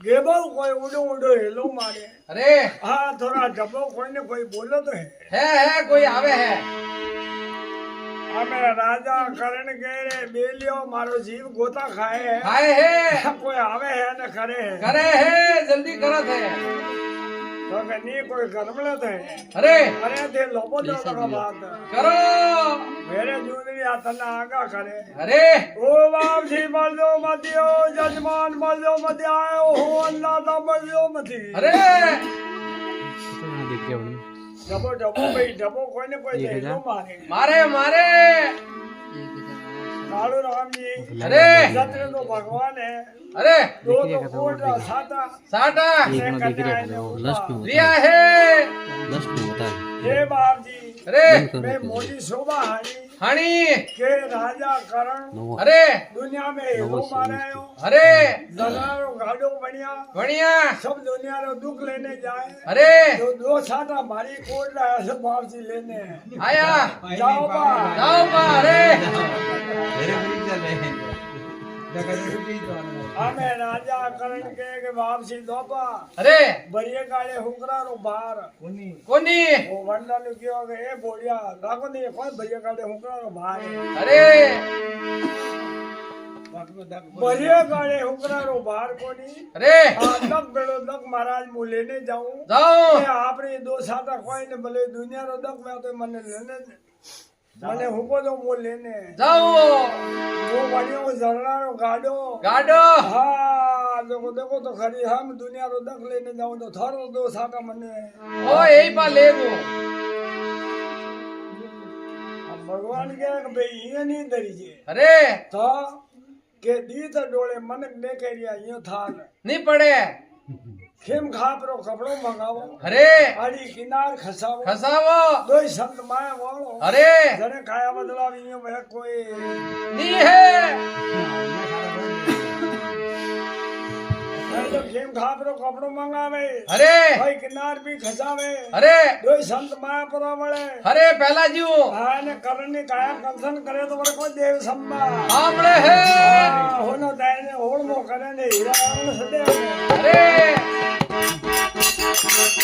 गेबो कोई उड़ो उड़ो हेलो मारे अरे हाँ थोड़ा डबो कोई ने कोई बोलो तो है कोई आवे है हमें राजा करण के रे बेलियो मारो जीव गोता खाए है खाए है कोई आवे है न करे है करे है जल्दी करत है तो कनी कोई करमलत है अरे अरे दे लोबो दो का बात करो मेरे जूनरी आतना आगा करे अरे ओ बाप जी मर दो मतियो जजमान मर दो मत आयो हो अल्लाह दा मर दो मती अरे डबो डबो भाई डबो कोई ने कोई दे लो मारे मारे मारे कालू राम जी अरे जत्र तो भगवान है अरे दो तो कोट साता साटा लस्ट में रिया है लस्ट में होता है हे बाप जी अरे मैं मोटी शोभा हानी हानी के राजा करण अरे दुनिया में हेलो मारे हो अरे जलारो गाड़ो बढ़िया बढ़िया सब दुनिया रो दुख लेने जाए अरे जो दो साटा मारी कोट रहा है सब बाप जी लेने आया जाओ बा अरे हमें राजा करण के वापसी दोपा अरे बढ़िया गाड़े हुकरा रो बाहर कोनी वो वंडा ने क्यों गए बोलिया गाको नहीं कोई बढ़िया गाड़े हुकरा रो बाहर अरे बढ़िया गाड़े हुकरा रो बाहर कोनी अरे दक बेड़ो दक महाराज मु लेने जाऊं जाओ आपने दो साटा कोई ने भले दुनिया रो दक में तो मने लेने मने हुको तो मु लेने जाओ वो बढ़िया को झरना रो गाड़ो गाडो हाँ देखो देखो तो खरी हम दुनिया रो दक लेने जाऊं तो थारो दो साटा मने ओ यही पा ले वो भगवान के भाई ये नहीं दरी जे अरे तो के दी तो डोले मन देखे रिया यूं थाल नहीं पड़े खेम खाप रो कपड़ो मंगावो अरे आड़ी किनार खसावो खसावो दो संत माया वालो अरे जने खाया बदला यूं में कोई नहीं है तो खेम खाप रो कपड़ो मंगावे अरे भाई किनार भी खसावे अरे दो संत माया परावळे अरे पहला जीव आने करने काया कंसन करे तो बड़े कोई देव संबा आमड़े है होनो दाने होड़ मो करे ने हीरा सदे अरे